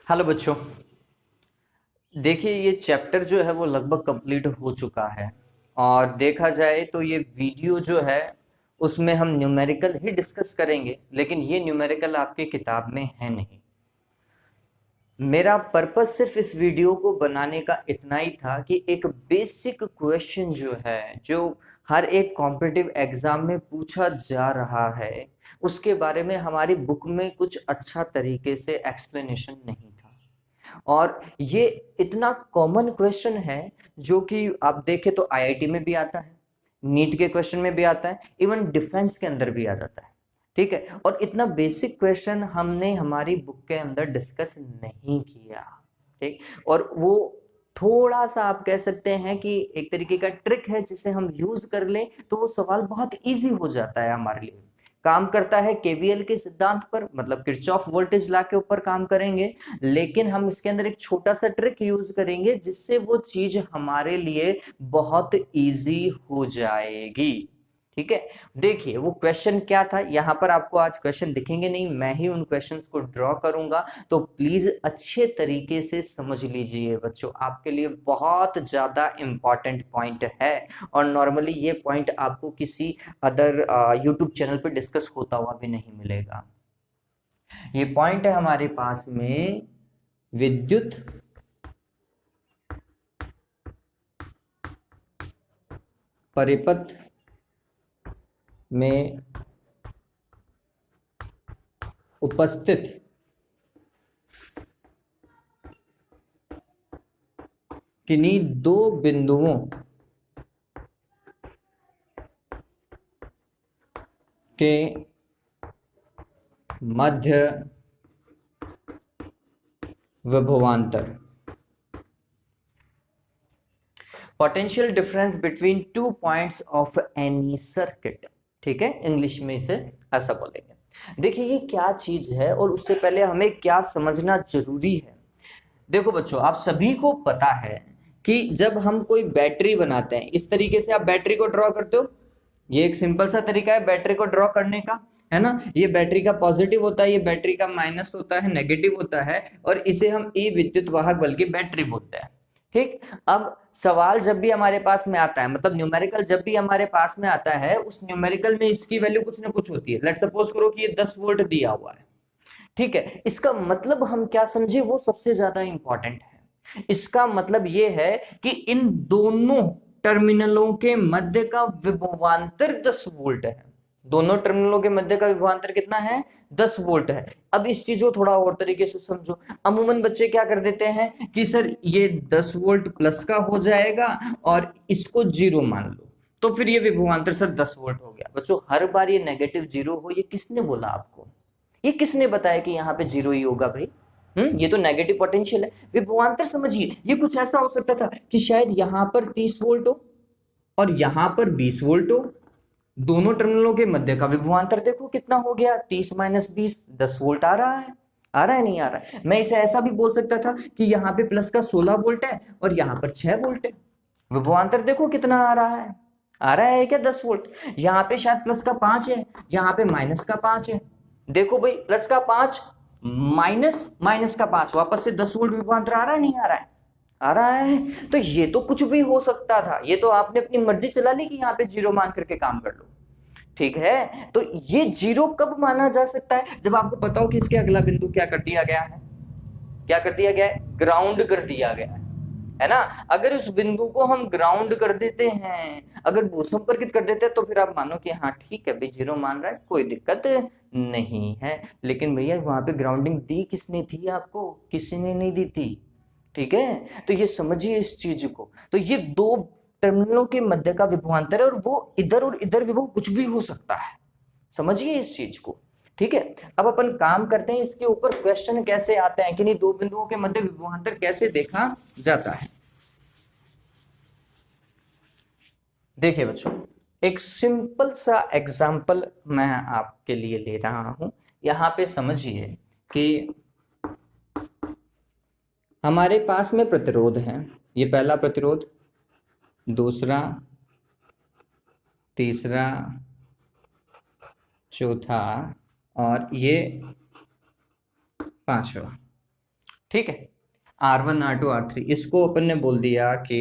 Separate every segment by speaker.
Speaker 1: Hello बच्चों। देखिए, ये चैप्टर जो है वो लगभग कंप्लीट हो चुका है। और देखा जाए तो ये वीडियो जो है उसमें हम न्यूमेरिकल ही डिस्कस करेंगे, लेकिन ये न्यूमेरिकल आपकी किताब में है नहीं। मेरा पर्पस सिर्फ इस वीडियो को बनाने का इतना ही था कि एक बेसिक क्वेश्चन जो है, जो हर एक कॉम्पिटिटिव एग्जाम में पूछा जा रहा है, उसके बारे में हमारी बुक में कुछ अच्छा तरीके से एक्सप्लेनेशन नहीं था। और ये इतना कॉमन क्वेश्चन है जो कि आप देखें तो आईआईटी में भी आता है, नीट के क्वेश्चन में भी आता है, इवन डिफेंस के अंदर भी आ जाता है। ठीक है, और इतना बेसिक क्वेश्चन हमने हमारी बुक के अंदर डिस्कस नहीं किया। ठीक, और वो थोड़ा सा आप कह सकते हैं कि एक तरीके का ट्रिक है, जिसे हम यूज कर लें तो वो सवाल बहुत इजी हो जाता है हमारे लिए। काम करता है केवीएल के सिद्धांत पर, मतलब किरचॉफ वोल्टेज लॉ के ऊपर काम करेंगे, लेकिन हम इसके अंदर एक छोटा सा ट्रिक यूज करेंगे जिससे वो चीज हमारे लिए बहुत इजी हो जाएगी। ठीक है, देखिए वो क्वेश्चन क्या था। यहां पर आपको आज क्वेश्चन दिखेंगे नहीं, मैं ही उन क्वेश्चंस को ड्रॉ करूंगा, तो प्लीज अच्छे तरीके से समझ लीजिए बच्चों, आपके लिए बहुत ज्यादा इंपॉर्टेंट पॉइंट है। और नॉर्मली ये पॉइंट आपको किसी अदर यूट्यूब चैनल पर डिस्कस होता हुआ भी नहीं मिलेगा। ये पॉइंट है हमारे पास में विद्युत परिपथ में उपस्थित किन्हीं दो बिंदुओं के मध्य विभवांतर, potential difference between two points of any circuit. ठीक है, इंग्लिश में इसे ऐसा बोलेंगे। देखिए ये क्या चीज है, और उससे पहले हमें क्या समझना जरूरी है। देखो बच्चों, आप सभी को पता है कि जब हम कोई बैटरी बनाते हैं, इस तरीके से आप बैटरी को ड्रॉ करते हो। ये एक सिंपल सा तरीका है बैटरी को ड्रॉ करने का, है ना। ये बैटरी का पॉजिटिव होता है, ये बैटरी का माइनस होता है, नेगेटिव होता है, और इसे हम ई विद्युत वाहक बल की बैटरी बोलते हैं। ठीक, अब सवाल जब भी हमारे पास में आता है, मतलब न्यूमेरिकल जब भी हमारे पास में आता है, उस न्यूमेरिकल में इसकी वैल्यू कुछ ना कुछ होती है। लेट सपोज करो कि ये 10 वोल्ट दिया हुआ है। ठीक है, इसका मतलब हम क्या समझे, वो सबसे ज्यादा इंपॉर्टेंट है। इसका मतलब ये है कि इन दोनों टर्मिनलों के मध्य का विभवांतर 10 वोल्ट है। दोनों टर्मिनलों के मध्य का विभवांतर कितना है, 10 वोल्ट है। अब इस चीज को थोड़ा और तरीके से समझो। अमूमन बच्चे क्या कर देते हैं कि सर ये 10 वोल्ट प्लस का हो जाएगा और इसको जीरो मान लो, तो फिर ये विभवांतर सर 10 वोल्ट हो गया। बच्चों हर बार ये नेगेटिव जीरो हो, ये किसने बोला आपको? ये किसने बताया कि यहाँ पे जीरो ही होगा भाई? ये तो नेगेटिव पोटेंशियल है। विभवांतर समझिए, ये कुछ ऐसा हो सकता था कि शायद यहाँ पर 30 वोल्ट हो और यहाँ पर 20 वोल्ट हो। दोनों टर्मिनलों के मध्य का विभवांतर देखो कितना हो गया, 30 माइनस 20, 10 वोल्ट आ रहा है। आ रहा है नहीं आ रहा है? मैं इसे ऐसा भी बोल सकता था कि यहाँ पे प्लस का 16 वोल्ट है और यहाँ पर 6 वोल्ट है। विभवांतर देखो कितना आ रहा है, आ रहा है क्या, 10 वोल्ट। यहाँ पे शायद प्लस का 5 है, यहाँ पे माइनस का 5 है। देखो भाई, प्लस का 5 माइनस माइनस का 5, वापस से 10 वोल्ट विभवांतर आ रहा है नहीं आ रहा है? आ रहा है। तो ये तो कुछ भी हो सकता था, ये तो आपने अपनी मर्जी चला ली कि यहाँ पे जीरो मान करके काम कर लो। ठीक है, तो ये जीरो कब माना जा सकता है, जब आपको पता हो कि इसके अगला बिंदु क्या कर दिया गया है, क्या कर दिया गया है, ग्राउंड कर दिया गया है ना। अगर उस बिंदु को हम ग्राउंड कर देते हैं, अगर भूसंपर्कित कर देते हैं, तो फिर आप मानो कि हाँ ठीक है भाई, जीरो मान रहा है, कोई दिक्कत नहीं है। लेकिन भैया वहां पे ग्राउंडिंग दी किसने थी आपको? किसी ने नहीं दी थी। ठीक है, तो ये समझिए इस चीज को। तो ये दो टर्मिनलों के मध्य का विभवांतर है, और वो इधर और इधर विभव कुछ भी हो सकता है। समझिए इस चीज को। ठीक है, अब अपन काम करते हैं इसके ऊपर, क्वेश्चन कैसे आते हैं कि नहीं दो बिंदुओं के मध्य विभवांतर कैसे देखा जाता है। देखिए बच्चों, एक सिंपल सा एग्जांपल मैं आपके लिए ले रहा हूं। यहां पे समझिए कि हमारे पास में प्रतिरोध है। ये पहला प्रतिरोध, दूसरा, तीसरा, चौथा और ये पांचवा। ठीक है, R1 R2 R3, इसको अपन ने बोल दिया कि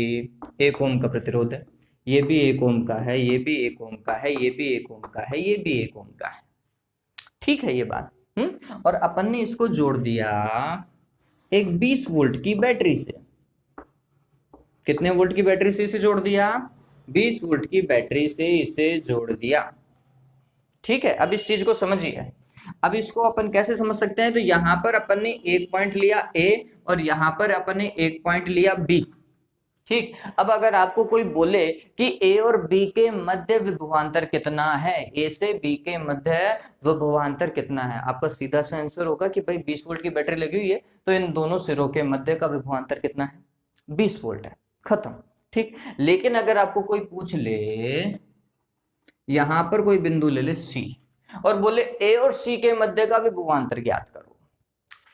Speaker 1: 1 ओम का प्रतिरोध है, ये भी 1 ओम का है, ये भी 1 ओम का है, ये भी 1 ओम का है, ये भी 1 ओम का है। ठीक है ये बात। और अपन ने इसको जोड़ दिया एक 20 वोल्ट की बैटरी से। कितने वोल्ट की बैटरी से इसे जोड़ दिया? 20 वोल्ट की बैटरी से इसे जोड़ दिया। ठीक है, अब इस चीज को समझिए। अब इसको अपन कैसे समझ सकते हैं? तो यहां पर अपन ने एक पॉइंट लिया ए और यहां पर अपन ने एक पॉइंट लिया बी। ठीक, अब अगर आपको कोई बोले कि ए और बी के मध्य विभवांतर कितना है, ए से बी के मध्य विभवांतर कितना है, आपका सीधा सा आंसर होगा कि भाई 20 वोल्ट की बैटरी लगी हुई है तो इन दोनों सिरों के मध्य का विभवांतर कितना है? 20 वोल्ट है, खत्म। ठीक, लेकिन अगर आपको कोई पूछ ले, यहां पर कोई बिंदु ले ले सी और बोले ए और सी के मध्य का विभवांतर ज्ञात करो,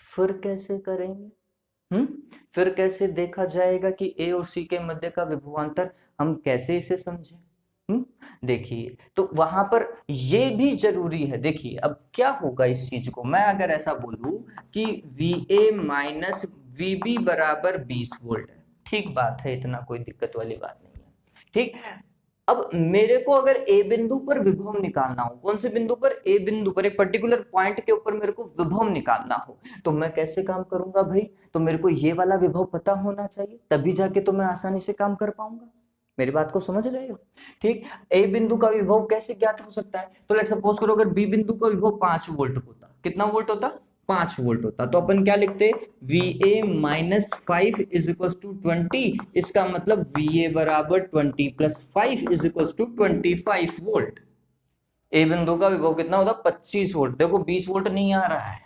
Speaker 1: फिर कैसे करेंगे? फिर कैसे देखा जाएगा कि ए और सी के मध्य का विभवांतर, हम कैसे इसे समझें? देखिए, तो वहां पर ये भी जरूरी है। देखिए अब क्या होगा इस चीज को, मैं अगर ऐसा बोलूं कि VA माइनस VB बराबर 20 वोल्ट है, ठीक बात है, इतना कोई दिक्कत वाली बात नहीं है। ठीक, अब मेरे को अगर ए बिंदु पर विभव निकालना हो, कौन से बिंदु पर? ए बिंदु पर, एक पर्टिकुलर पॉइंट के ऊपर मेरे को विभव निकालना हो, तो मैं कैसे काम करूंगा भाई? तो मेरे को ये वाला विभव पता होना चाहिए, तभी जाके तो मैं आसानी से काम कर पाऊंगा। मेरी बात को समझ रहे हो? ठीक, ए बिंदु का विभव कैसे ज्ञात हो सकता है? तो लेट सपोज करो अगर बी बिंदु का विभव 5 वोल्ट होता, कितना वोल्ट होता? 5 वोल्ट होता, तो अपन क्या लिखते? VA minus 5 is equal to 20, इसका मतलब VA बराबर 20 plus 5 is equal to 25 volt. A बिंदु का विभव कितना होता? 25 वोल्ट। देखो 20 वोल्ट नहीं आ रहा है,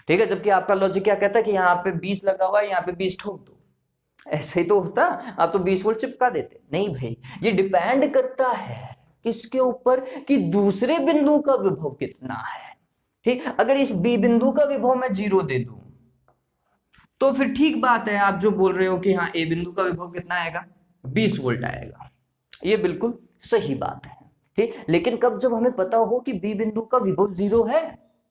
Speaker 1: ठीक है, जबकि आपका लॉजिक क्या कहता है कि यहाँ पे 20 लगा हुआ है, यहाँ पे 20 ठोक दो, ऐसे ही तो होता, आप तो 20 वोल्ट चिपका देते। नहीं भाई, ये डिपेंड करता है किसके ऊपर? कि दूसरे बिंदु का विभव कितना है। ठीक, अगर इस बी बिंदु का विभव मैं 0 दे दूं तो फिर ठीक बात है, आप जो बोल रहे हो कि हाँ ए बिंदु का विभव कितना आएगा? 20 वोल्ट आएगा, ये बिल्कुल सही बात है। ठीक, लेकिन कब? जब हमें पता हो कि बी बिंदु का विभव 0 है,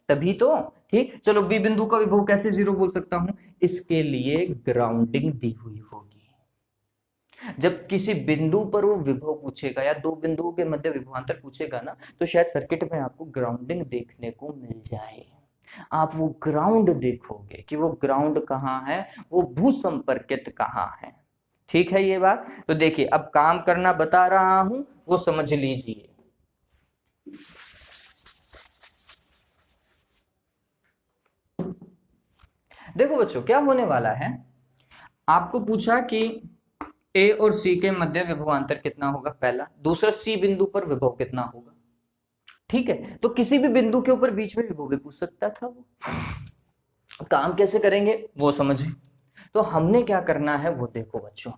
Speaker 1: तभी तो। ठीक, चलो बी बिंदु का विभव कैसे 0 बोल सकता हूं? इसके लिए ग्राउंडिंग दी हुई होगी। जब किसी बिंदु पर वो विभव पूछेगा या दो बिंदुओं के मध्य विभवांतर पूछेगा ना, तो शायद सर्किट में आपको ग्राउंडिंग देखने को मिल जाए। आप वो ग्राउंड देखोगे कि वो ग्राउंड कहाँ है, वो भू संपर्कित कहाँ है। ठीक है ये बात? तो देखिए अब काम करना बता रहा हूं, वो समझ लीजिए। देखो बच्चों क्या होने वाला है, आपको पूछा कि ए और सी के मध्य विभवांतर कितना होगा, पहला। दूसरा, सी बिंदु पर विभव कितना होगा। ठीक है, तो किसी भी बिंदु के ऊपर बीच में विभव भी पूछ सकता था वो। काम कैसे करेंगे वो समझे। तो हमने क्या करना है वो देखो बच्चों,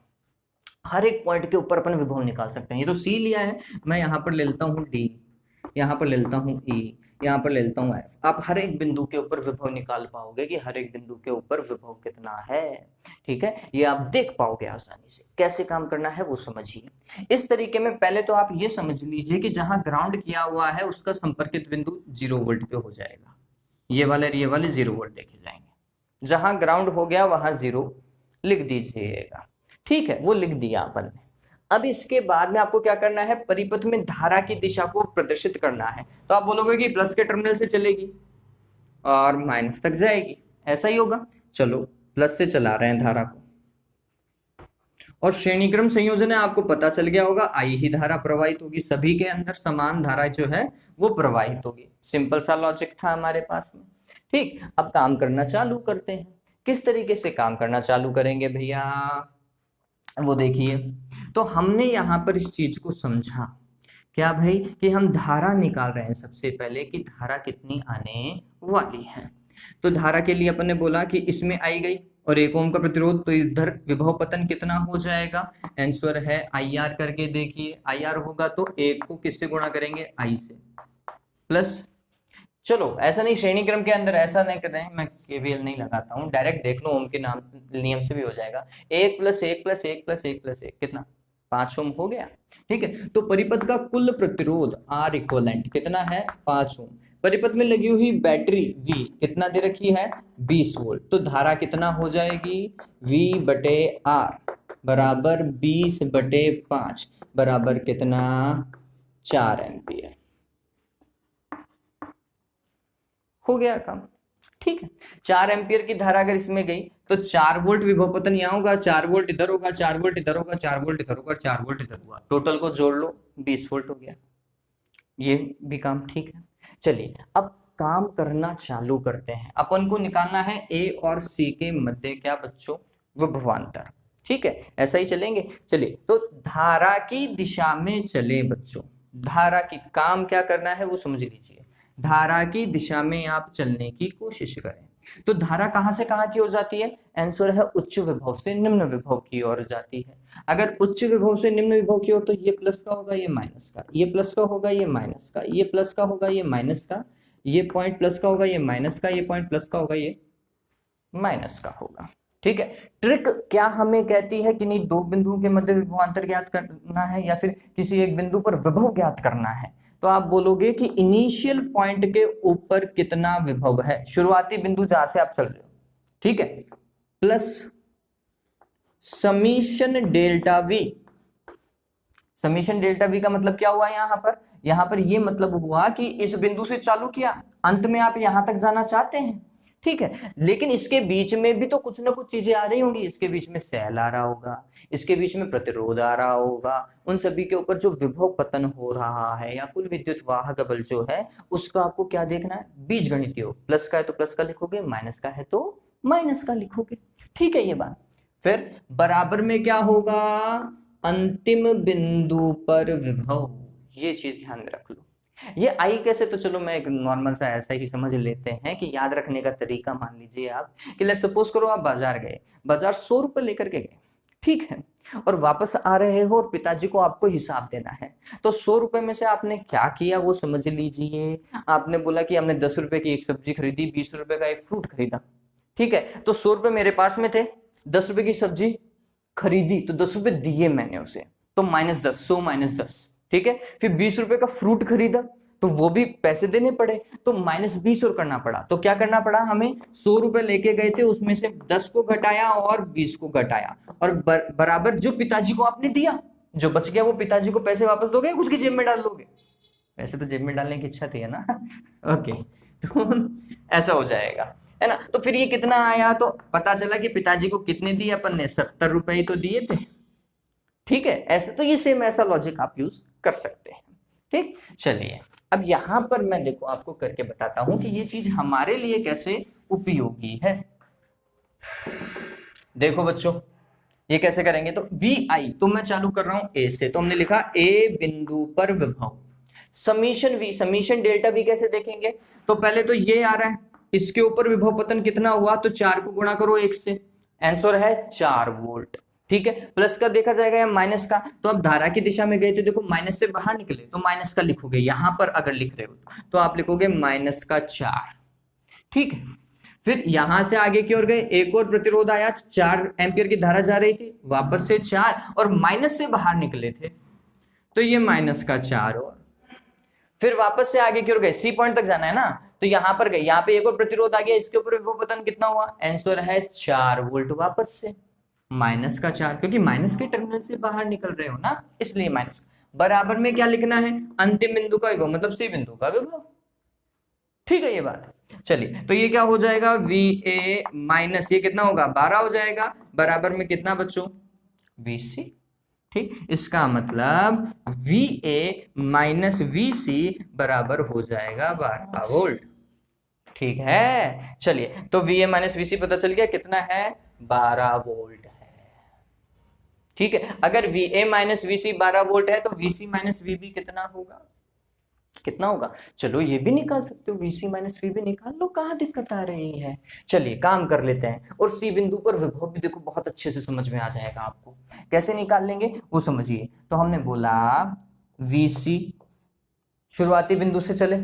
Speaker 1: हर एक पॉइंट के ऊपर अपन विभव निकाल सकते हैं। ये तो सी लिया है, मैं यहां पर ले लेता हूं डी, यहाँ पर ले लेता हूँ ई, यहाँ पर ले लेता हूँ एफ। आप हर एक बिंदु के ऊपर विभव निकाल पाओगे कि हर एक बिंदु के ऊपर विभव कितना है। ठीक है, ये आप देख पाओगे आसानी से। कैसे काम करना है वो समझिए। इस तरीके में पहले तो आप ये समझ लीजिए कि जहां ग्राउंड किया हुआ है उसका संपर्कित बिंदु 0 वोल्ट पे हो जाएगा। ये वाले 0 वोल्ट देखे जाएंगे। जहां ग्राउंड हो गया वहां 0 लिख दीजिएगा। ठीक है, वो लिख दिया अपन ने। अब इसके बाद में आपको क्या करना है, परिपथ में धारा की दिशा को प्रदर्शित करना है। तो आप बोलोगे कि प्लस के टर्मिनल से चलेगी और माइनस तक जाएगी, ऐसा ही होगा। चलो प्लस से चला रहे हैं धारा को, और श्रेणीक्रम संयोजन है, आपको पता चल गया होगा, आई ही धारा प्रवाहित होगी, सभी के अंदर समान धारा जो है वो प्रवाहित होगी। सिंपल सा लॉजिक था हमारे पास में। ठीक, अब काम करना चालू करते हैं। किस तरीके से काम करना चालू करेंगे भैया, वो देखिए। तो हमने यहां पर इस चीज को समझा क्या भाई, कि हम धारा निकाल रहे हैं सबसे पहले कि धारा कितनी आने वाली है। तो धारा के लिए अपन ने बोला कि इसमें आई गई और 1 ओम का प्रतिरोध, तो इधर विभव पतन कितना हो जाएगा, आंसर है IR करके देखिए। IR होगा तो 1 को किससे गुणा करेंगे, I से, प्लस। चलो ऐसा नहीं, श्रेणी क्रम के अंदर ऐसा नहीं कर रहे हैं, मैं KVL नहीं लगाता हूँ, डायरेक्ट देख लो ओम के नाम नियम से भी हो जाएगा। 1 + 1 + 1 + 1 + 1 कितना, 5 ओम हो गया। ठीक है, तो परिपथ का कुल प्रतिरोध R इक्विवेलेंट कितना है, 5 ओम। परिपथ में लगी हुई बैटरी V कितना दे रखी है 20 वोल्ट, तो धारा कितना हो जाएगी V/R बराबर 20/5 बराबर कितना 4 एम्पियर। हो गया काम, ठीक है। 4 एम्पियर की धारा अगर इसमें गई तो 4 वोल्ट विभव पतन यहाँ होगा, 4 वोल्ट इधर होगा, 4 वोल्ट इधर होगा, 4 वोल्ट इधर होगा, 4 वोल्ट इधर होगा, टोटल को जोड़ लो 20 वोल्ट हो गया। ये भी काम ठीक है। चलिए अब काम करना चालू करते हैं। अपन को निकालना है ए और सी के मध्य क्या बच्चों विभवांतर, ठीक है। ऐसा ही चलेंगे। चलिए तो धारा की दिशा में चले बच्चों, धारा की काम क्या करना है वो समझ लीजिए। धारा की दिशा में आप चलने की कोशिश करें। तो धारा कहां से कहां की ओर जाती है, आंसर है उच्च विभव से निम्न विभव की ओर जाती है। अगर उच्च विभव से निम्न विभव की ओर तो ये प्लस का होगा, ये माइनस का, ये प्लस का होगा, ये माइनस का, ये प्लस का होगा, ये माइनस का, ये पॉइंट प्लस का होगा, ये माइनस का, ये पॉइंट प्लस का होगा, ये माइनस का होगा, ठीक है। ट्रिक क्या हमें कहती है कि नहीं, दो बिंदुओं के मध्य विभवांतर ज्ञात करना है या फिर किसी एक बिंदु पर विभव ज्ञात करना है। तो आप बोलोगे कि इनिशियल पॉइंट के ऊपर कितना विभव है, शुरुआती बिंदु जहां से आप चल रहे हो, ठीक है, plus summation delta we. Summation delta we का मतलब क्या हुआ यहां पर ये मतलब हुआ कि इस बिंदु से चालू किया, अंत में आप यहां तक जाना चाहते हैं, ठीक है। लेकिन इसके बीच में भी तो कुछ ना कुछ चीजें आ रही होंगी, इसके बीच में सेल आ रहा होगा, इसके बीच में प्रतिरोध आ रहा होगा, उन सभी के ऊपर जो विभव पतन हो रहा है या कुल विद्युत वाहक बल जो है उसका आपको क्या देखना है, बीजगणितीय। प्लस का है तो प्लस का लिखोगे, माइनस का है तो माइनस का लिखोगे, ठीक है ये बात। फिर बराबर में क्या होगा, अंतिम बिंदु पर विभव, ये चीज ध्यान में रख लो। ये आई कैसे, तो चलो मैं एक नॉर्मल सा ऐसा ही समझ लेते हैं कि याद रखने का तरीका मान लीजिए आप कि लेट सपोज करो आप बाजार गए, बाजार 100 रुपए लेकर के गए, ठीक है, और वापस आ रहे हो और पिताजी को आपको हिसाब देना है। तो 100 रुपए में से आपने क्या किया वो समझ लीजिए। आपने बोला कि हमने 10 रुपए की एक सब्जी खरीदी, 20 रुपए का एक फ्रूट खरीदा, ठीक है। तो 100 रुपए मेरे पास में थे, 10 रुपए की सब्जी खरीदी तो 10 रुपए दिए मैंने उसे, तो -10, 100 - 10, ठीक है। फिर 20 रुपए का फ्रूट खरीदा तो वो भी पैसे देने पड़े, तो -20 और करना पड़ा। तो क्या करना पड़ा हमें, 100 रुपए लेके गए थे उसमें से 10 को घटाया और 20 को घटाया, और बराबर जो पिताजी को आपने दिया, जो बच गया वो पिताजी को पैसे वापस दोगे, खुद की जेब में डाल दोगे। वैसे तो जेब में डालने की इच्छा थी है ना ओके, तो ऐसा हो जाएगा है ना। तो फिर ये कितना आया, तो पता चला कि पिताजी को कितने दिए अपन ने, 70 रुपए ही तो दिए थे, ठीक है। ऐसे तो ये सेम ऐसा लॉजिक आप यूज कर सकते हैं, ठीक। चलिए अब यहां पर मैं देखो आपको करके बताता हूं कि ये चीज हमारे लिए कैसे उपयोगी है। देखो बच्चों ये कैसे करेंगे, तो VI तो मैं चालू कर रहा हूं ए से, तो हमने लिखा ए बिंदु पर विभव, summation V, summation delta V कैसे देखेंगे, तो पहले तो ये आ रहा है, इसके ऊपर विभव पतन कितना हुआ, तो 4 को गुणा करो 1 से, आंसर है 4 वोल्ट, ठीक है। प्लस का देखा जाएगा या माइनस का, तो अब धारा की दिशा में गए थे, देखो माइनस से बाहर निकले तो माइनस का लिखोगे, यहां पर अगर लिख रहे हो तो आप लिखोगे -4, ठीक है। फिर यहां से आगे की ओर गए, एक और प्रतिरोध आया, 4 एम्पियर की धारा जा रही थी, वापस से 4, और माइनस से बाहर निकले थे तो ये -4, और फिर वापस से आगे की ओर गए, सी पॉइंट तक जाना है ना, तो यहां पर गए, यहाँ पे एक और प्रतिरोध आ गया, इसके ऊपर विभव पतन कितना हुआ, आंसर है 4 वोल्ट, वापस से -4, क्योंकि माइनस के टर्मिनल से बाहर निकल रहे हो ना, इसलिए माइनस। बराबर में क्या लिखना है, अंतिम बिंदु का विभव, मतलब सी बिंदु का विभव, ठीक है ये बात। चलिए तो ये क्या हो जाएगा, VA माइनस ये कितना होगा, 12 हो जाएगा, बराबर में कितना बच्चों, VC, ठीक। इसका मतलब VA माइनस VC बराबर हो जाएगा 12 वोल्ट, ठीक है। चलिए तो VA माइनस VC पता चल गया कितना है, 12 वोल्ट है, ठीक है। अगर VA माइनस VC 12 वोल्ट है तो VC माइनस VB कितना होगा, कितना होगा, चलो ये भी निकाल सकते हो, VC माइनस VB निकाल लो, कहाँ दिक्कत आ रही है। चलिए काम कर लेते हैं, और C बिंदु पर विभव भी देखो बहुत अच्छे से समझ में आ जाएगा आपको, कैसे निकाल लेंगे वो समझिए। तो हमने बोला VC शुरुआती बिंदु से चले,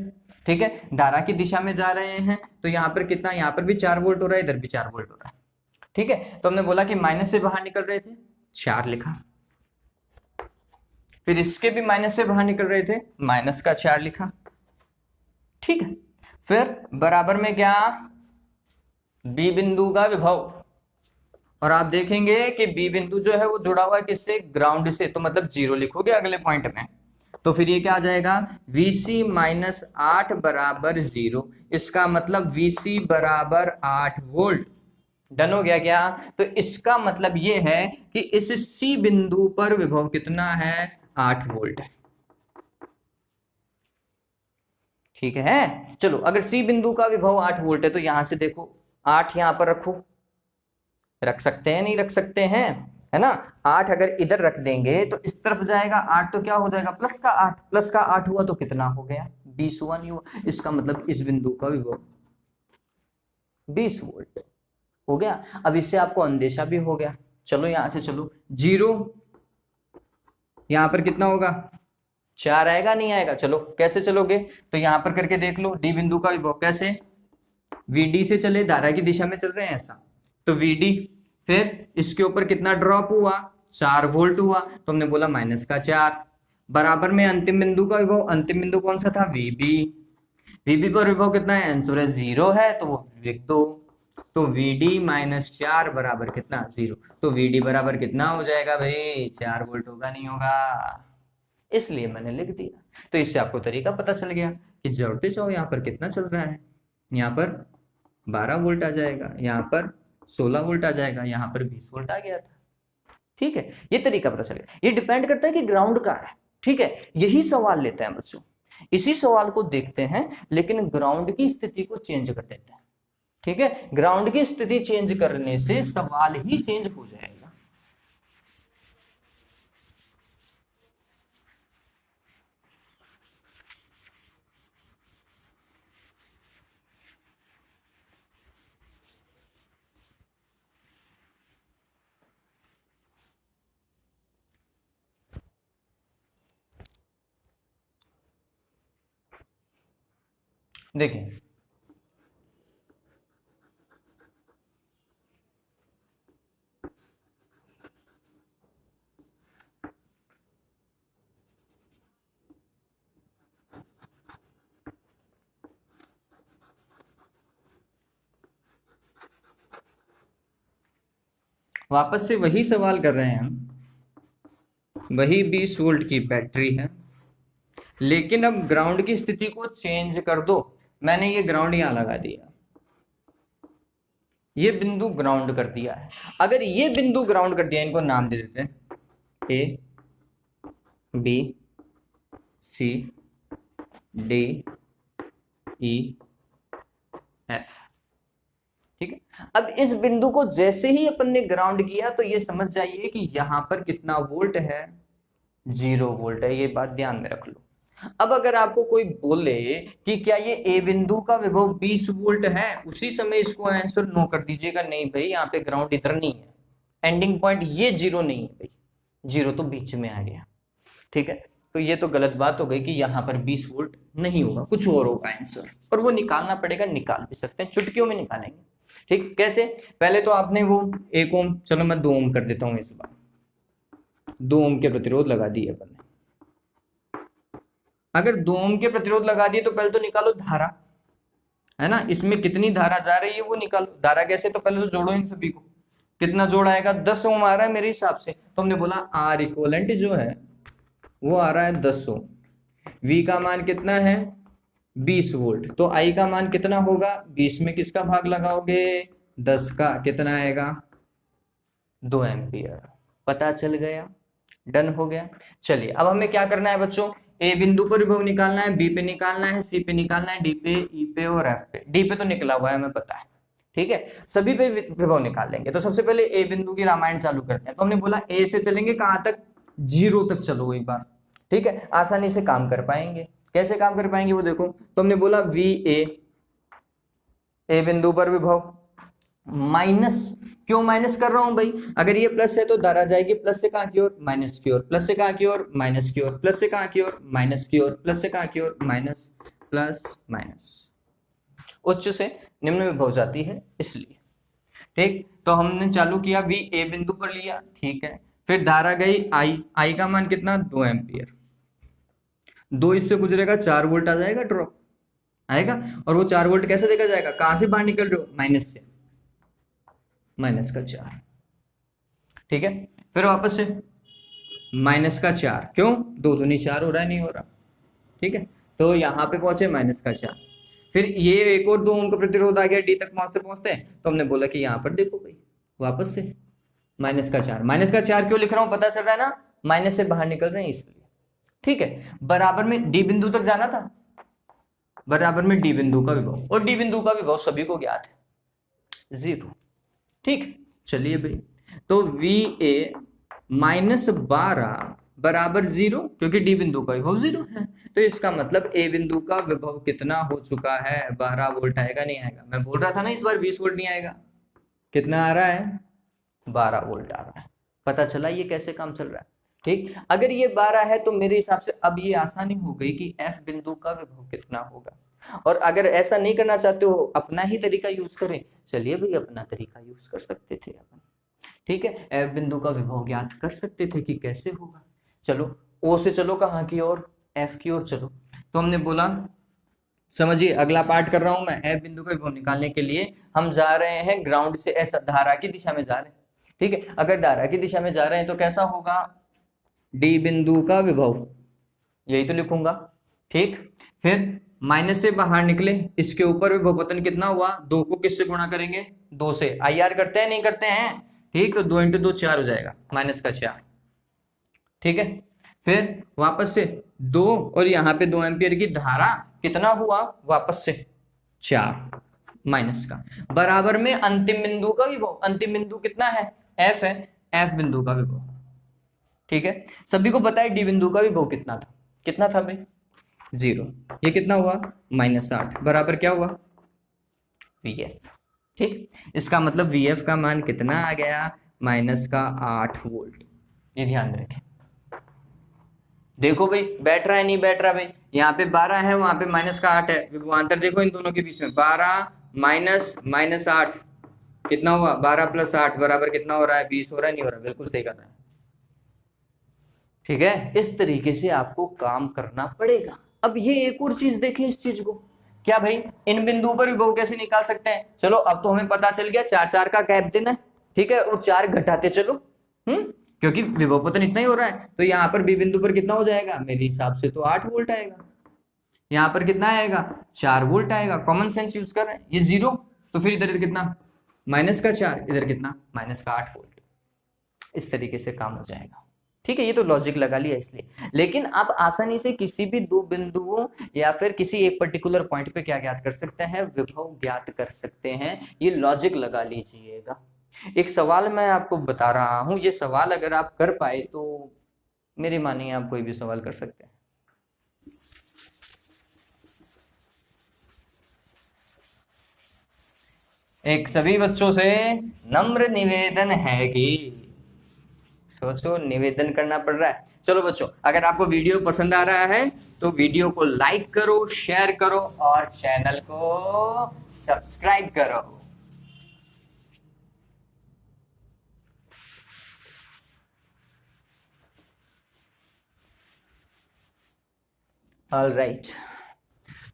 Speaker 1: ठीक है, धारा की दिशा में जा रहे हैं, तो यहाँ पर कितना, यहाँ पर भी 4 वोल्ट हो रहा है, इधर भी 4 वोल्ट हो रहा है, ठीक है। तो हमने बोला कि माइनस से बाहर निकल रहे थे, 4 लिखा, फिर इसके भी माइनस से बाहर निकल रहे थे, -4 लिखा, ठीक है। फिर बराबर में क्या, बी बिंदु का विभव, और आप देखेंगे कि बी बिंदु जो है वो जुड़ा हुआ है किससे, ग्राउंड से, तो मतलब 0 लिखोगे अगले पॉइंट में। तो फिर ये क्या आ जाएगा, Vc माइनस 8 बराबर 0, इसका मतलब Vc बराबर 8 वोल्ट। डन हो गया क्या? तो इसका मतलब ये है कि इस C बिंदु पर विभव कितना है, 8 वोल्ट है। ठीक है, चलो अगर C बिंदु का विभव 8 वोल्ट है तो यहां से देखो 8 यहां पर रखो, रख सकते हैं नहीं रख सकते हैं, है ना। 8 अगर इधर रख देंगे तो इस तरफ जाएगा 8, तो क्या हो जाएगा, प्लस का 8, प्लस का 8 हुआ तो कितना हो गया, 20 हुआ, नहीं हुआ। इसका मतलब इस बिंदु का विभव 20 वोल्ट हो गया। अब इससे आपको अंदेशा भी हो गया। चलो यहां से चलो, 0 यहां पर कितना होगा, 4 आएगा नहीं आएगा, चलो कैसे चलोगे, तो यहां पर करके देख लो, डी बिंदु का विभव कैसे, VD से चले, धारा की दिशा में चल रहे हैं ऐसा, तो VD, फिर इसके ऊपर कितना ड्रॉप हुआ, 4 वोल्ट हुआ, तो हमने बोला माइनस का 4, बराबर में अंतिम बिंदु का विभव, अंतिम बिंदु कौन सा था, VB, VB पर विभव कितना है, आंसर है 0 है, तो वो लिख दो। तो VD माइनस 4 बराबर कितना, 0, तो VD बराबर कितना हो जाएगा भाई, 4 वोल्ट होगा नहीं होगा, इसलिए मैंने लिख दिया। तो इससे आपको तरीका पता चल गया कि जोड़ते जाओ, यहाँ पर कितना चल रहा है, यहाँ पर 12 वोल्ट आ जाएगा, यहाँ पर 16 वोल्ट आ जाएगा, यहाँ पर 20 वोल्ट आ गया था। ठीक है, ये तरीका पता चलेगा। ये डिपेंड करता है कि ग्राउंड का है। ठीक है, यही सवाल लेते हैं बच्चों, इसी सवाल को देखते हैं, लेकिन ग्राउंड की स्थिति को चेंज कर देते हैं। ठीक है, ग्राउंड की स्थिति चेंज करने से सवाल ही चेंज हो जाएगा। देखिए वापस से वही सवाल कर रहे हैं हम, वही 20 वोल्ट की बैटरी है, लेकिन अब ग्राउंड की स्थिति को चेंज कर दो। मैंने ये ग्राउंड यहां लगा दिया, ये बिंदु ग्राउंड कर दिया है। अगर ये बिंदु ग्राउंड कर दिया, इनको नाम दे देते हैं A B C D E F। ठीक है, अब इस बिंदु को जैसे ही अपन ने ग्राउंड किया तो ये समझ जाइए कि यहां पर कितना वोल्ट है, 0 वोल्ट है, ये बात ध्यान में रख लो। अब अगर आपको कोई बोले कि क्या ये ए बिंदु का विभव 20 वोल्ट है, उसी समय इसको आंसर नो कर दीजिएगा, नहीं भाई यहाँ पे ग्राउंड इधर नहीं है, एंडिंग पॉइंट ये 0 नहीं है भाई, 0 तो बीच में आ गया। ठीक है, तो ये तो गलत बात हो गई कि यहाँ पर 20 वोल्ट नहीं होगा, कुछ और होगा आंसर, और वो निकालना पड़ेगा, निकाल भी सकते हैं, चुटकियों में निकालेंगे। ठीक, कैसे, पहले तो आपने वो 1 ओम, चलो मैं 2 ओम कर देता हूँ, इस बार 2 ओम के प्रतिरोध लगा दिए अपन ने। अगर 2 ओम के प्रतिरोध लगा दिए तो पहले तो निकालो धारा, है ना, इसमें कितनी धारा जा रही है वो निकालो। धारा कैसे, तो पहले तो जोड़ो इन सभी को, कितना जोड़ आएगा, 10 ओम आ रहा है मेरे हिसाब से, तो हमने बोला आर इक्वलेंट जो है वो आ रहा है 10 ओम। वी का मान कितना है, 20 वोल्ट, तो आई का मान कितना होगा, 20 में किसका भाग लगाओगे, 10 का, कितना आएगा, 2 एम्पियर। पता चल गया, डन हो गया। चलिए अब हमें क्या करना है बच्चों, ए बिंदु पर विभव निकालना है, बी पे निकालना है, सी पे निकालना है, डी पे, ई पे और एफ पे। डी पे तो निकला हुआ है हमें पता है, ठीक है, सभी पे विभव निकाल लेंगे। तो सबसे पहले ए बिंदु की रामायण चालू करते हैं। तो हमने बोला ए से चलेंगे कहां तक, 0 तक चलो एक बार, ठीक है, आसानी से काम कर पाएंगे। कैसे काम कर पाएंगे वो देखो, तो हमने बोला वी ए बिंदु पर विभव माइनस, क्यों माइनस कर रहा हूं भाई, अगर ये प्लस है तो धारा जाएगी प्लस से कहां की ओर, माइनस की ओर, प्लस से कहां की ओर, माइनस की ओर, प्लस से कहां की ओर, माइनस की ओर, प्लस से कहां की ओर, माइनस, प्लस माइनस, उच्च से निम्न विभव जाती है इसलिए। ठीक, तो हमने चालू किया, वी ए बिंदु पर लिया, ठीक है, फिर धारा गई आई का मान कितना, 2 एम्पियर, 2 इससे गुजरेगा 4 वोल्ट आ जाएगा ड्रॉप, आएगा। और वो 4 वोल्ट कैसे देखा जाएगा, कहां से बाहर निकल रहे हो, माइनस से, माइनस का 4, ठीक है। फिर वापस से माइनस का 4, क्यों, 2 दूनी 4 हो रहा है, नहीं हो रहा, ठीक है। तो यहाँ पे पहुंचे माइनस का 4, फिर ये एक और 2 ओम का प्रतिरोध आ गया डी तक पहुंचते पहुंचते, तो हमने बोला कि यहाँ पर देखो भाई वापस से माइनस का 4, माइनस का 4 क्यों लिख रहा हूँ, पता चल रहा है ना, माइनस से बाहर निकल रहे हैं इसलिए, ठीक है। बराबर में डी बिंदु तक जाना था, बराबर में डी बिंदु का विभव, और डी बिंदु का विभव सभी को ज्ञात है 0, ठीक। चलिए भाई, तो वी ए -12 बराबर 0, क्योंकि डी बिंदु का विभव 0 है, तो इसका मतलब ए बिंदु का विभव कितना हो चुका है, 12 वोल्ट आएगा, नहीं आएगा, मैं बोल रहा था ना इस बार 20 वोल्ट नहीं आएगा, कितना आ रहा है, 12 वोल्ट आ रहा है। पता चला ये कैसे काम चल रहा है, ठीक। अगर ये 12 है तो मेरे हिसाब से अब ये आसानी हो गई कि एफ बिंदु का विभव कितना होगा। और अगर ऐसा नहीं करना चाहते हो, अपना ही तरीका यूज करें, चलिए भाई अपना तरीका यूज कर सकते थे अपन, ठीक है। एफ बिंदु का विभव ज्ञात कर सकते थे कि कैसे होगा। चलो ओ से चलो कहाँ की ओर, एफ की ओर चलो। तो हमने बोला, समझिए अगला पार्ट कर रहा हूं मैं, एफ बिंदु का विभव निकालने के लिए हम जा रहे हैं ग्राउंड से एस धारा की दिशा में जा रहे हैं, ठीक है। अगर धारा की दिशा में जा रहे हैं तो कैसा होगा, डी बिंदु का विभव, यही तो लिखूंगा, ठीक। फिर माइनस से बाहर निकले, इसके ऊपर विभव पतन कितना हुआ, 2 को किससे गुणा करेंगे, 2 से, आई आर करते हैं नहीं करते हैं, ठीक। तो 2 × 2 4 हो जाएगा, माइनस का 4, ठीक है। फिर वापस से 2 और यहाँ पे 2 एम्पियर की धारा, कितना हुआ, वापस से 4 माइनस का, बराबर में अंतिम बिंदु का विभव, अंतिम बिंदु कितना है, एफ है, एफ बिंदु का विभव, ठीक है। सभी को पता है डी बिंदु का विभव कितना था, कितना था भाई, 0, ये कितना हुआ, -8, बराबर क्या हुआ, वीएफ, ठीक। इसका मतलब वीएफ का मान कितना आ गया, -8 वोल्ट, ये ध्यान रखें। देखो भाई बैठ रहा है नहीं बैठ रहा भाई, यहाँ पे 12 है, वहां पे -8 है, विभवांतर देखो इन दोनों के बीच में, 12 माइनस -8 कितना हुआ, 12 + 8 बराबर कितना हो रहा है, 20 हो रहा है, नहीं हो रहा, बिल्कुल सही कर रहा है, ठीक है। इस तरीके से आपको काम करना पड़ेगा। अब ये एक और चीज देखें इस चीज को, क्या भाई इन बिंदुओं पर विभव कैसे निकाल सकते हैं, चलो अब तो हमें पता चल गया 4 का गैप देना है, ठीक है, और 4 घटाते चलो, क्योंकि विभव पतन इतना ही हो रहा है, तो यहाँ पर बी बिंदु पर कितना हो जाएगा, मेरे हिसाब से तो 8 वोल्ट आएगा, यहाँ पर कितना आएगा, 4 वोल्ट आएगा, कॉमन सेंस यूज कर रहे हैं, ये 0, तो फिर इधर कितना, -4, इधर कितना, -8 वोल्ट, इस तरीके से काम हो जाएगा, ठीक है। ये तो लॉजिक लगा लिया इसलिए, लेकिन आप आसानी से किसी भी 2 बिंदुओं या फिर किसी एक पर्टिकुलर पॉइंट पे क्या ज्ञात कर सकते हैं, विभव ज्ञात कर सकते हैं, ये लॉजिक लगा लीजिएगा। एक सवाल मैं आपको बता रहा हूं, ये सवाल अगर आप कर पाए तो मेरी मानिए आप कोई भी सवाल कर सकते हैं। एक सभी बच्चों से नम्र निवेदन है कि सोचो, निवेदन करना पड़ रहा है। चलो बच्चों, अगर आपको वीडियो पसंद आ रहा है तो वीडियो को लाइक करो, शेयर करो और चैनल को सब्सक्राइब करो। ऑल राइट,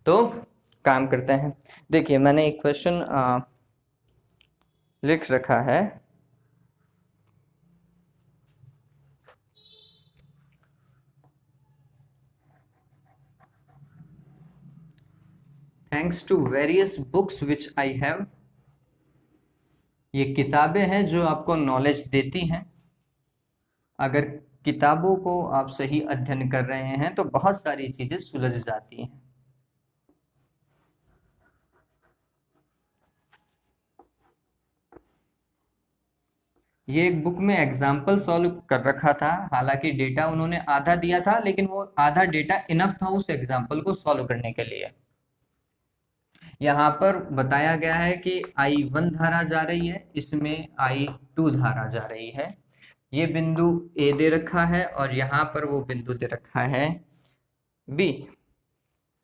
Speaker 1: तो काम करते हैं। देखिए मैंने एक क्वेश्चन लिख रखा है, thanks to various books which I have, ये किताबें हैं जो आपको नॉलेज देती हैं। अगर किताबों को आप सही अध्ययन कर रहे हैं तो बहुत सारी चीजें सुलझ जाती हैं। ये एक बुक में एग्जाम्पल सॉल्व कर रखा था, हालांकि डेटा उन्होंने आधा दिया था, लेकिन वो आधा डेटा इनफ था उस एग्जाम्पल को सॉल्व करने के लिए। यहाँ पर बताया गया है कि I1 धारा जा रही है, इसमें I2 धारा जा रही है, ये बिंदु A दे रखा है और यहाँ पर वो बिंदु दे रखा है B,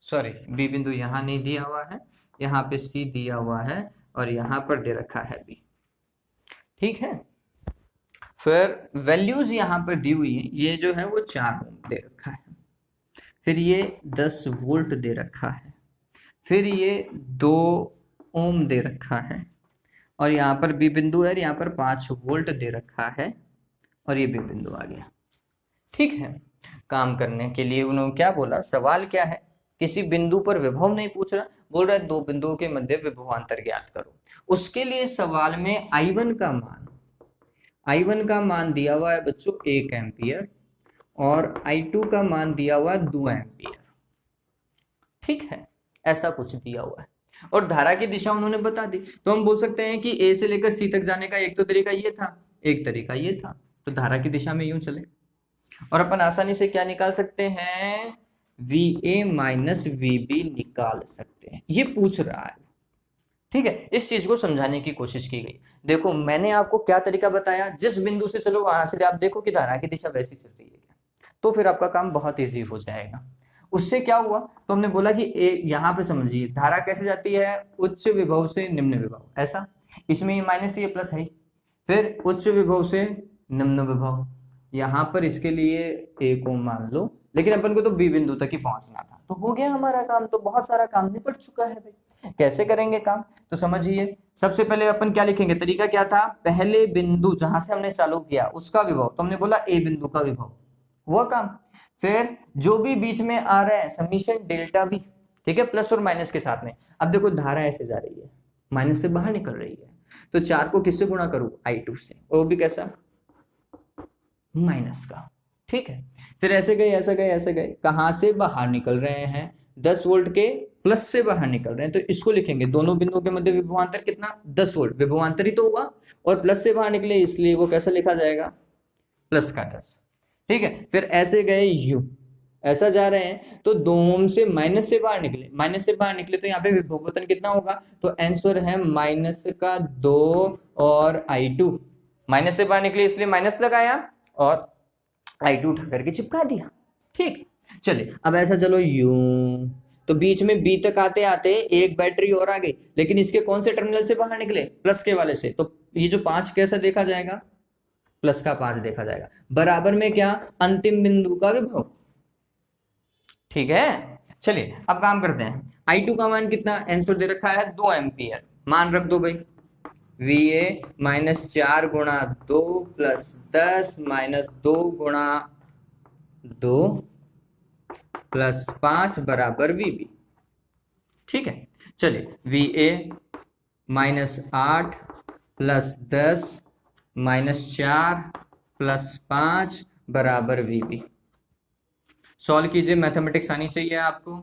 Speaker 1: सॉरी B बिंदु यहाँ नहीं दिया हुआ है, यहाँ पे C दिया हुआ है और यहाँ पर दे रखा है B, ठीक है। फिर वैल्यूज यहाँ पर दी हुई है, ये जो है वो 4 ओम दे रखा है, फिर ये 10 वोल्ट दे रखा है, फिर ये 2 ओम दे रखा है, और यहाँ पर बी बिंदु है, यहाँ पर 5 वोल्ट दे रखा है, और ये बी बिंदु आ गया। ठीक है, काम करने के लिए उन्होंने क्या बोला, सवाल क्या है, किसी बिंदु पर विभव नहीं पूछ रहा, बोल रहा है 2 बिंदुओं के मध्य विभवांतर ज्ञात करो। उसके लिए सवाल में I1 का मान दिया हुआ है बच्चों 1 एम्पियर, और I2 का मान दिया हुआ है 2 एम्पियर। ठीक है, ऐसा कुछ दिया हुआ है, और धारा की दिशा उन्होंने बता दी। तो हम बोल सकते हैं कि ए से लेकर सी तक जाने का एक तो तरीका ये था, एक तरीका ये था, तो धारा की दिशा में यूं चले, और अपन आसानी से क्या निकाल सकते हैं, VA माइनस VB निकाल सकते हैं। ये पूछ रहा है, ठीक है, इस चीज को समझाने की कोशिश की गई। देखो मैंने आपको क्या तरीका बताया, जिस बिंदु से चलो वहां से आप देखो कि धारा की दिशा वैसी चल रही है क्या, तो फिर आपका काम बहुत ईजी हो जाएगा। उससे क्या हुआ, तो हमने बोला कि यहाँ पे समझिए धारा कैसे जाती है, उच्च विभव से निम्न विभव, ऐसा, इसमें ये माइनस ये प्लस है, फिर उच्च विभव से निम्न विभव, यहाँ पर इसके लिए ए को मान लो, लेकिन अपन को तो बी बिंदु तक ही पहुंचना था, तो हो गया हमारा काम, तो बहुत सारा काम निपट चुका है भाई। कैसे करेंगे काम, तो समझिए, सबसे पहले अपन क्या लिखेंगे, तरीका क्या था, पहले बिंदु जहां से हमने चालू किया उसका विभव, तो हमने बोला ए बिंदु का विभव, हुआ काम। फिर जो भी बीच में आ रहा है समीशन डेल्टा वी, ठीक है, प्लस और माइनस के साथ में। अब देखो धारा ऐसे जा रही है, माइनस से बाहर निकल रही है, तो 4 को किससे गुणा करूं, I2 से, और वो भी कैसा, माइनस का। ठीक है, फिर ऐसे गए ऐसे गए ऐसे गए, कहां से बाहर निकल रहे हैं, 10 वोल्ट के प्लस से बाहर निकल रहे हैं, तो इसको लिखेंगे, दोनों बिंदुओं के मध्य विभवांतर कितना, 10 वोल्ट, विभवांतर ही तो हुआ, और प्लस से बाहर निकले इसलिए वो कैसा लिखा जाएगा, प्लस का 10। ठीक है, फिर ऐसे गए यू, ऐसा जा रहे हैं, तो 2 ओम से माइनस से बाहर निकले, माइनस से बाहर निकले तो यहाँ पे विभवपतन कितना होगा, तो आंसर है माइनस का 2 और I2, माइनस से बाहर निकले इसलिए माइनस लगाया, और I2 उठा करके चिपका दिया। ठीक, चलिए अब ऐसा चलो यूं, तो बीच में बी तक आते आते एक बैटरी और आ गई, लेकिन इसके कौन से टर्मिनल से बाहर निकले, प्लस के वाले से, तो ये जो 5 कैसा देखा जाएगा, प्लस का 5 देखा जाएगा, बराबर में क्या, अंतिम बिंदु का विभव। ठीक है, चलिए अब काम करते हैं, I2 का मान कितना, आंसर दे रखा है 2 एम्पियर, मान रख दो भाई, VA माइनस 4 गुणा 2 प्लस 10 माइनस 2 गुणा 2 प्लस 5 बराबर VB। ठीक है, चलिए VA minus 8 plus 10 minus 4 plus 5 बराबर VB। सॉल्व कीजिए, मैथमेटिक्स आनी चाहिए आपको।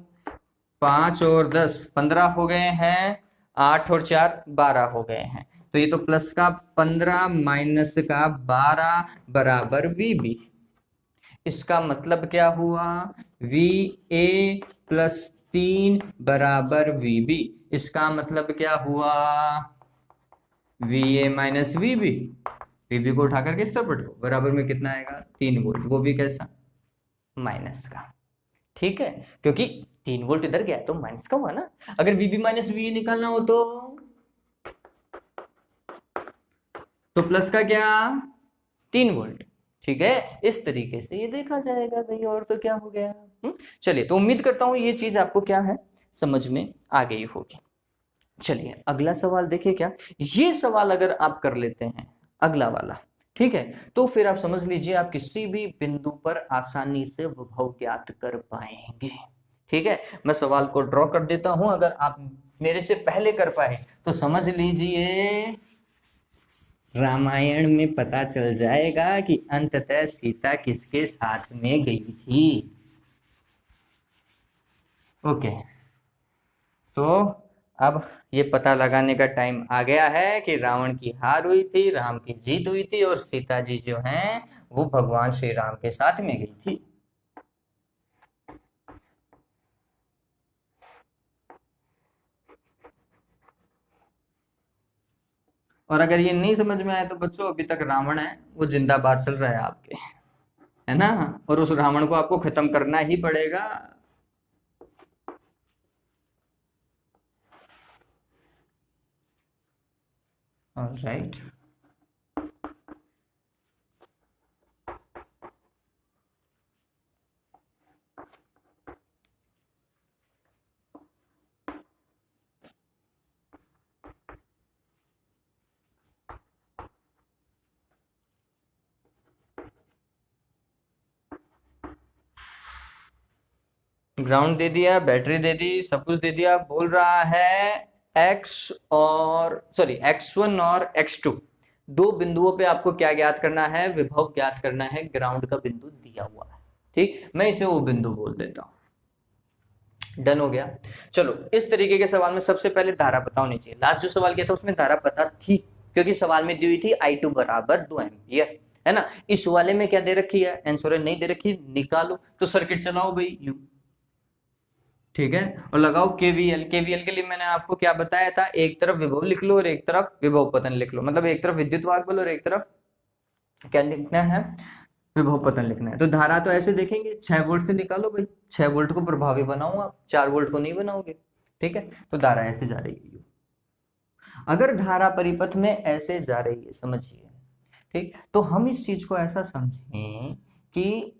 Speaker 1: 5 और 10 15 हो गए हैं, 8 और 4 12 हो गए हैं, तो ये तो प्लस का 15 माइनस का 12 बराबर VB। इसका मतलब क्या हुआ, VA प्लस 3 बराबर VB। इसका मतलब क्या हुआ, VA माइनस VB, VB को उठा करके इस तरफ पलटो, बराबर में कितना आएगा, 3 वोल्ट, वो भी कैसा, माइनस का। ठीक है, क्योंकि 3 वोल्ट इधर गया तो माइनस का हुआ ना, अगर VB माइनस VA निकालना हो तो प्लस का क्या, 3 वोल्ट। ठीक है, इस तरीके से ये देखा जाएगा भाई, और तो क्या हो गया। चलिए, तो उम्मीद करता हूं ये चीज आपको क्या है, समझ में आ गई होगी। चलिए अगला सवाल देखिए, क्या ये सवाल अगर आप कर लेते हैं, अगला वाला, ठीक है, तो फिर आप समझ लीजिए आप किसी भी बिंदु पर आसानी से विभव ज्ञात कर पाएंगे। ठीक है, मैं सवाल को ड्रॉ कर देता हूं, अगर आप मेरे से पहले कर पाए तो समझ लीजिए रामायण में पता चल जाएगा कि अंततः सीता किसके साथ में गई थी। ओके, तो अब ये पता लगाने का टाइम आ गया है कि रावण की हार हुई थी, राम की जीत हुई थी, और सीता जी जो हैं वो भगवान श्री राम के साथ में गई थी। और अगर ये नहीं समझ में आए तो बच्चों, अभी तक रावण है वो जिंदाबाद चल रहा है आपके, है ना, और उस रावण को आपको खत्म करना ही पड़ेगा। ऑलराइट, ग्राउंड दे दिया, बैटरी दे दी, सब कुछ दे दिया। बोल रहा है x1 और x2 दो बिंदुओं पे आपको क्या ज्ञात करना है, विभव ज्ञात करना है। ग्राउंड का बिंदु दिया हुआ है, ठीक, मैं इसे वो बिंदु बोल देता हूं। डन हो गया। चलो, इस तरीके के सवाल में सबसे पहले धारा पता होनी चाहिए। लास्ट जो सवाल किया था उसमें धारा पता थी, क्योंकि सवाल में दी हुई थी I2 बराबर 2 एम्पियर, है ना। इस वाले में क्या दे रखी है, आंसर नहीं दे रखी, निकालो। तो सर्किट चलाओ भाई यू, ठीक है, और लगाओ केवीएल। केवीएल के लिए मैंने आपको क्या बताया था, एक तरफ विभव लिख लो और एक तरफ विभव पतन लिख लो। मतलब एक तरफ विद्युत वाहक बल और एक तरफ क्या लिखना है, विभव पतन लिखना है। तो धारा तो ऐसे देखेंगे, 6 वोल्ट से निकालो भाई, 6 वोल्ट को प्रभावी बनाओ आप, 4 वोल्ट को नहीं बनाओगे, ठीक है। तो धारा ऐसे जा रही है। अगर धारा परिपथ में ऐसे जा रही है, समझिए, ठीक, तो हम इस चीज को ऐसा समझें कि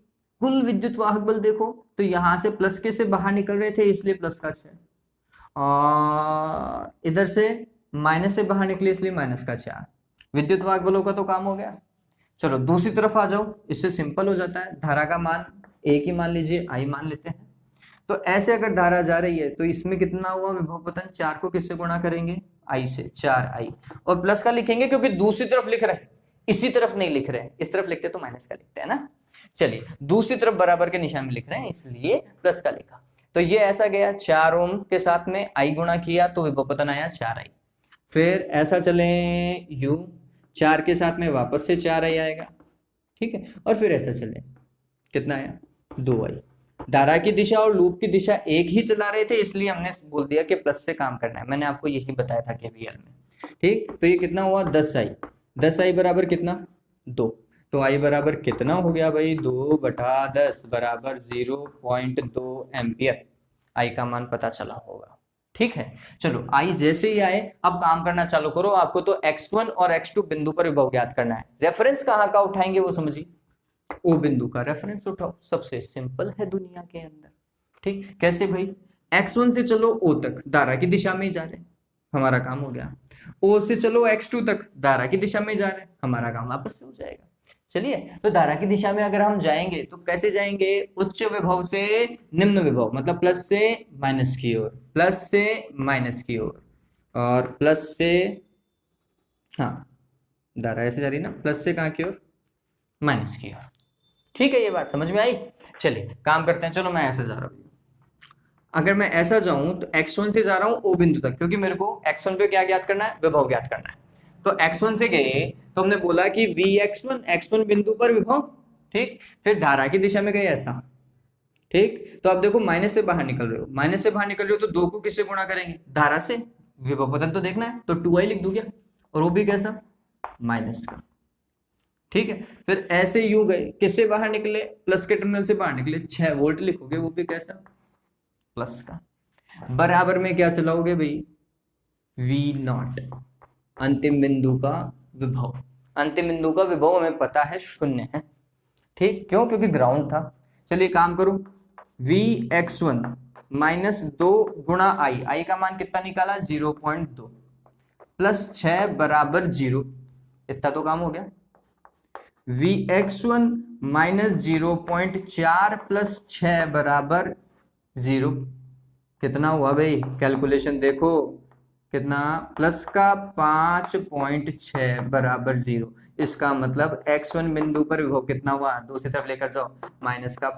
Speaker 1: कुल विद्युत वाहक बल देखो, तो यहां से प्लस के से बाहर निकल रहे थे इसलिए प्लस का 6, और इधर से माइनस से बाहर निकले इसलिए माइनस का 4। विद्युत वाहक बलों का तो काम हो गया। चलो दूसरी तरफ आ जाओ, इससे सिंपल हो जाता है। धारा का मान एक ही मान लीजिए, आई मान लेते हैं। तो ऐसे अगर धारा जा रही है तो इसमें कितना हुआ विभव पतन, 4 को किससे गुणा करेंगे, आई से, 4i, और प्लस का लिखेंगे क्योंकि दूसरी तरफ लिख रहे हैं, इसी तरफ नहीं लिख रहे हैं। इस तरफ लिखते तो माइनस का लिखते हैं ना। चलिए, दूसरी तरफ बराबर के निशान में लिख रहे हैं इसलिए प्लस का लिखा। तो ये ऐसा गया, 4 ओम के साथ में आई गुणा किया तो विभव पतन आया 4i। फिर ऐसा चले यू, 4 के साथ में वापस से 4i आएगा, ठीक है, और फिर ऐसा चले, कितना आया, 2i। धारा की दिशा और लूप की दिशा एक ही चला रहे थे इसलिए हमने बोल दिया कि प्लस से काम करना है। मैंने आपको यही बताया था केवीएल में, ठीक। तो ये कितना हुआ, 10i। 10i बराबर कितना, 2। तो i बराबर कितना हो गया भाई, 2/10 बराबर 0.2 एम्पियर। i का मान पता चला होगा, ठीक है। चलो, i जैसे ही आए अब काम करना चालू करो। आपको तो x1 और x2 बिंदु पर विभव ज्ञात करना है। रेफरेंस कहाँ का उठाएंगे वो समझिए, ओ बिंदु का रेफरेंस उठाओ, सबसे सिंपल है दुनिया के अंदर, ठीक। कैसे भाई, x1 से चलो o तक, धारा की दिशा में ही जा रहे हैं, हमारा काम हो गया। o से चलो x2 तक, धारा की दिशा में जा रहे हैं, हमारा काम वापस से हो जाएगा। चलिए, तो धारा की दिशा में अगर हम जाएंगे तो कैसे जाएंगे, उच्च विभव से निम्न विभव, मतलब प्लस से माइनस की ओर, प्लस से माइनस की ओर, और प्लस से, हाँ, धारा ऐसे जा रही ना, प्लस से कहाँ की ओर, माइनस की ओर, ठीक है। ये बात समझ में आई। चलिए काम करते हैं। चलो मैं ऐसे जा रहा हूँ, अगर मैं ऐसा जाऊं तो x1 से जा रहा हूं o बिंदु तक, क्योंकि मेरे को x1 पे क्या ज्ञात करना है, विभव ज्ञात करना है। तो x1 से गए तो हमने बोला कि vx1, x1 बिंदु पर विभव, ठीक। फिर धारा की दिशा में गए ऐसा, ठीक। तो अब देखो माइनस से बाहर निकल रहे हो, माइनस से बाहर निकल रहे हो तो 2 को किससे गुणा करेंगे, धारा से। विभव पतन तो देखना है तो 2i लिख दूंगा, और वो भी कैसा, माइनस का, ठीक है। फिर ऐसे यूं गए, किससे बाहर निकले, प्लस के टर्मिनल से बाहर निकले, 6 वोल्ट लिखोगे, वो भी कैसा, प्लस का। बराबर में क्या चलाओगे भाई, V0, अंतिम बिंदु का विभव। अंतिम बिंदु का विभव हमें पता है 0 है, ठीक। क्यों, क्योंकि ग्राउंड था। चलिए काम करो, Vx1 माइनस 2 गुणा आई का मान कितना निकाला, 0.2, प्लस 6 बराबर 0, इतना तो काम हो गया। Vx1 माइनस 0.4 प्लस 6 बराबर 0, कितना हुआ भाई, कैलकुलेशन देखो कितना, प्लस का 5.6 बराबर 0। इसका मतलब x1 बिंदु पर विभव कितना हुआ, दूसरी तरफ लेकर जाओ, माइनस का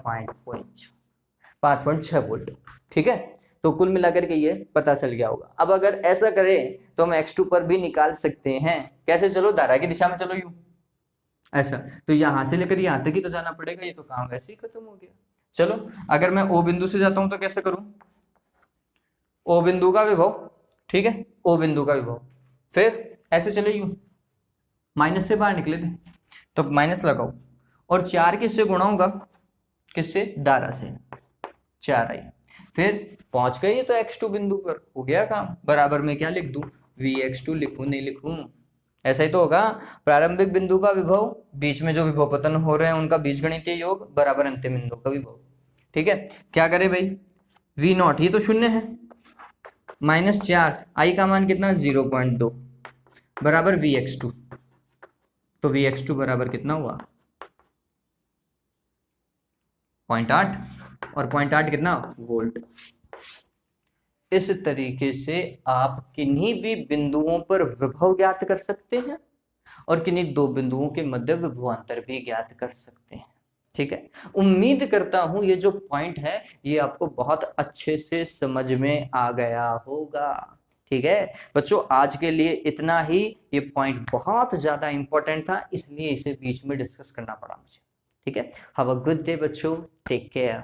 Speaker 1: 5.6 वोल्ट, ठीक है। तो कुल मिलाकर के ये पता चल गया होगा। अब अगर ऐसा करें तो हम x2 पर भी निकाल सकते हैं। कैसे, चलो धारा की दिशा में चलो यूं, ऐसा, तो यहां से लेकर यहां तक ही तो जाना पड़ेगा, ये तो काम वैसे ही खत्म हो गया। चलो, अगर मैं ओ बिंदु से जाता हूं तो कैसे करूं, ओ बिंदु का विभव, ठीक है, ओ बिंदु का विभव, फिर ऐसे चले यूं, माइनस से बाहर निकले थे तो माइनस लगाओ, और 4 किससे गुणा होगा, किससे, धारा से, 4i। फिर पहुंच गए तो x2 बिंदु पर, हो गया काम। बराबर में क्या लिख दूं, Vx2 लिखूं, नहीं लिखूं, ऐसा ही तो होगा। प्रारंभिक बिंदु का विभव, बीच में जो विभव पतन हो रहे हैं उनका बीजगणितीय योग, बराबर अंतिम बिंदु का विभव, ठीक है। क्या करें भाई, V0 ये तो 0 है, माइनस 4, आई का मान कितना, 0.2 बराबर Vx2। तो Vx2 बराबर कितना हुआ, 0.8, और 0.8 कितना वोल्ट। इस तरीके से आप किन्हीं भी बिंदुओं पर विभव ज्ञात कर सकते हैं और किन्हीं दो बिंदुओं के मध्य विभवांतर भी ज्ञात कर सकते हैं। ठीक है, उम्मीद करता हूं ये जो पॉइंट है ये आपको बहुत अच्छे से समझ में आ गया होगा। ठीक है बच्चों, आज के लिए इतना ही। ये पॉइंट बहुत ज्यादा इंपॉर्टेंट था, इसलिए इसे बीच में डिस्कस करना पड़ा मुझे। ठीक है, हैव अ गुड डे बच्चों, टेक केयर।